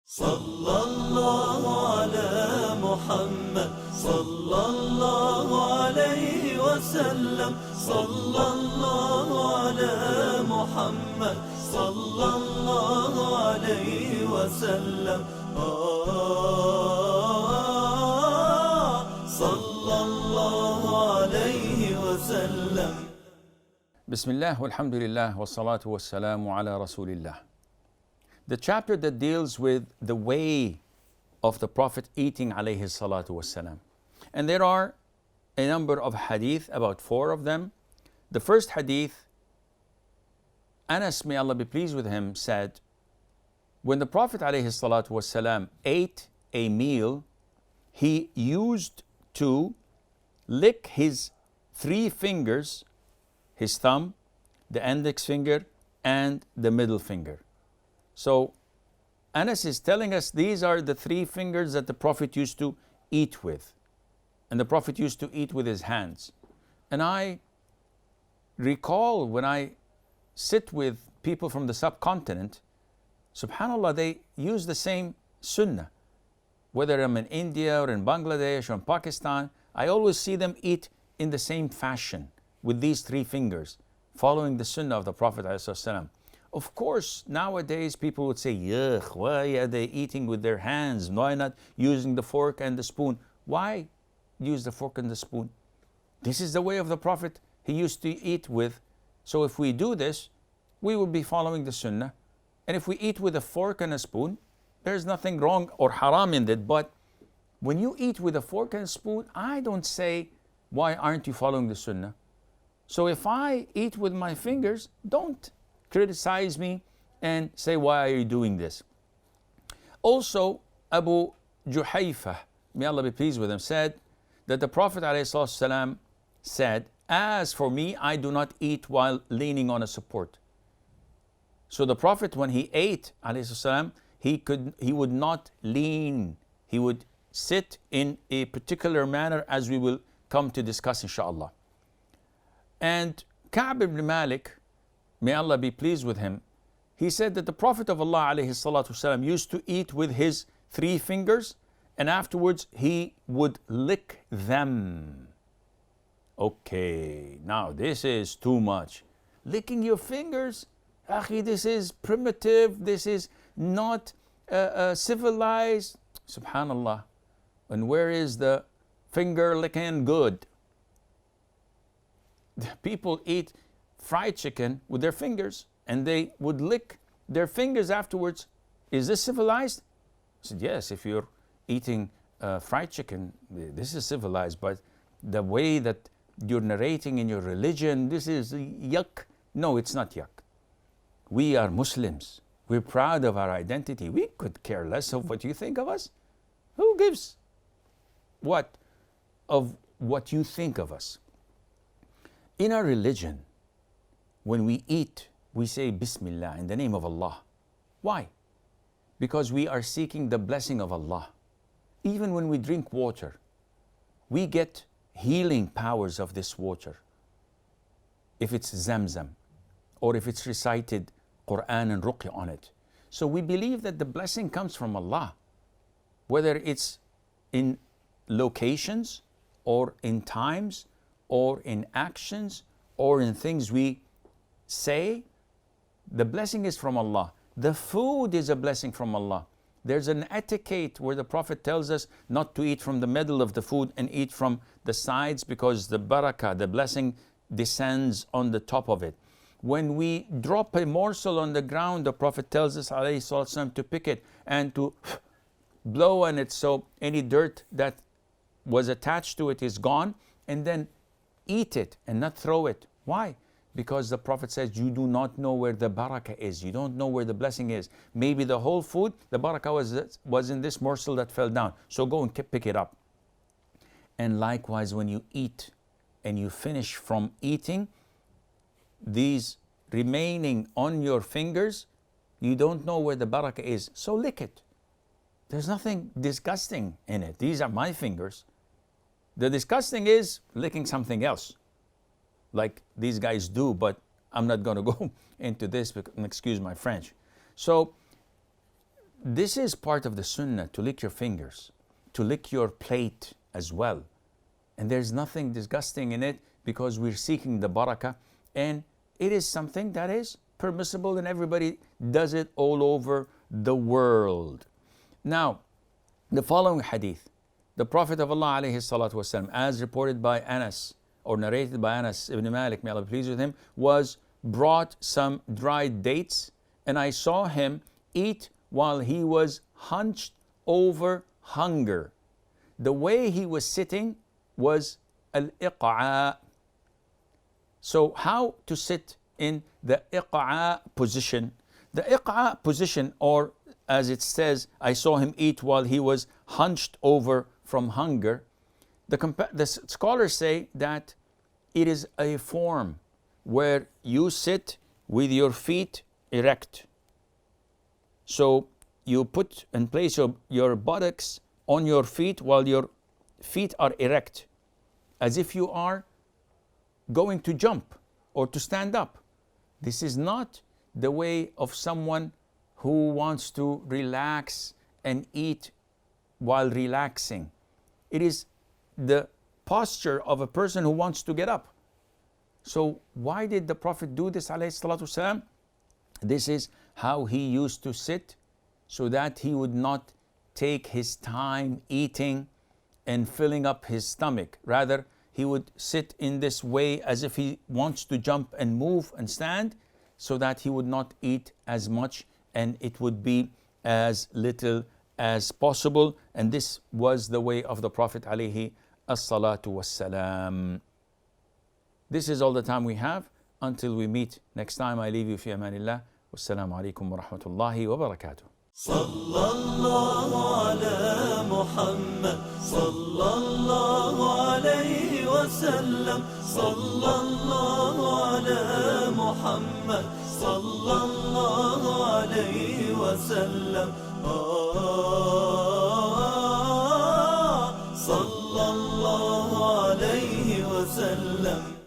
صلى الله على محمد صلى الله عليه وسلم صلى الله على محمد صلى الله عليه وسلم صلى الله عليه وسلم. بسم الله والحمد لله والصلاة والسلام على رسول الله. The chapter that deals with the way of the Prophet eating alayhi salatu wassalam. And there are a number of hadith, about 4 of them. The first hadith, Anas, may Allah be pleased with him, said, when the Prophet alayhi salatu wassalam ate a meal, he used to lick his 3 fingers, his thumb, the index finger, and the middle finger. So Anas is telling us these are the 3 fingers that the Prophet used to eat with. And the Prophet used to eat with his hands. And I recall when I sit with people from the subcontinent, subhanAllah, they use the same sunnah. Whether I'm in India or in Bangladesh or in Pakistan, I always see them eat in the same fashion with these 3 fingers, following the sunnah of the Prophet ﷺ. Of course, nowadays people would say, yuck, why are they eating with their hands? Why not using the fork and the spoon? Why use the fork and the spoon? This is the way of the Prophet he used to eat with. So if we do this, we will be following the sunnah. And if we eat with a fork and a spoon, there's nothing wrong or haram in it. But when you eat with a fork and a spoon, I don't say, why aren't you following the sunnah? So if I eat with my fingers, don't criticize me and say, why are you doing this? Also, Abu Juhayfah, may Allah be pleased with him, said that the Prophet ﷺ said, as for me, I do not eat while leaning on a support. So the Prophet, when he ate ﷺ, he would not lean. He would sit in a particular manner, as we will come to discuss inshallah. And Ka'b ibn Malik, may Allah be pleased with him, he said that the Prophet of Allah ﷺ used to eat with his 3 fingers, and afterwards he would lick them. Okay, now this is too much. Licking your fingers, akhi, this is primitive, this is not civilized. Subhanallah. And where is the finger licking good? People eat fried chicken with their fingers, and they would lick their fingers afterwards. Is this civilized? I said, yes, if you're eating fried chicken, this is civilized, but the way that you're narrating in your religion, this is yuck. No, it's not yuck. We are Muslims. We're proud of our identity. We could care less of what you think of us. Who gives what of what you think of us? In our religion, when we eat, we say Bismillah, in the name of Allah. Why? Because we are seeking the blessing of Allah. Even when we drink water, we get healing powers of this water. If it's Zamzam, or if it's recited Quran and Ruqya on it. So we believe that the blessing comes from Allah. Whether it's in locations, or in times, or in actions, or in things we say, the blessing is from Allah. The food is a blessing from Allah. There's an etiquette where the Prophet tells us not to eat from the middle of the food and eat from the sides, because the Baraka, the blessing, descends on the top of it. When we drop a morsel on the ground, the Prophet tells us ﷺ to pick it and to blow on it, so any dirt that was attached to it is gone, and then eat it and not throw it. Why? Because the Prophet says, you do not know where the Baraka is. You don't know where the blessing is. Maybe the whole food, the Baraka was in this morsel that fell down. So go and pick it up. And likewise, when you eat and you finish from eating, these remaining on your fingers, you don't know where the Baraka is. So lick it. There's nothing disgusting in it. These are my fingers. The disgusting is licking something else, like these guys do, but I'm not going to go into this, excuse my French. So this is part of the Sunnah, to lick your fingers, to lick your plate as well. And there's nothing disgusting in it, because we're seeking the Baraka, and it is something that is permissible, and everybody does it all over the world. Now, the following hadith, the Prophet of Allah alayhi salatu wasalam, as reported by Anas, or narrated by Anas ibn Malik, may Allah be pleased with him, was brought some dried dates, and I saw him eat while he was hunched over hunger. The way he was sitting was al-iq'a. So how to sit in the iq'a position? The iq'a position, or as it says, I saw him eat while he was hunched over from hunger. The scholars say that it is a form where you sit with your feet erect. So you put and place your buttocks on your feet while your feet are erect, as if you are going to jump or to stand up. This is not the way of someone who wants to relax and eat while relaxing. It is the posture of a person who wants to get up. So why did the Prophet do this, alayhi salatu wasalam? This is how he used to sit, so that he would not take his time eating and filling up his stomach. Rather, he would sit in this way as if he wants to jump and move and stand, so that he would not eat as much and it would be as little as possible. And this was the way of the Prophet alayhi as-salatu was-salam. This is all the time we have. Until we meet next time, I leave you fi amanillah. Wassalamu alaikum wa rahmatullahi wa barakatuh. صلى الله على محمد صلى الله عليه وسلم صلى الله على محمد صلى الله عليه وسلم صلى الله عليه وسلم.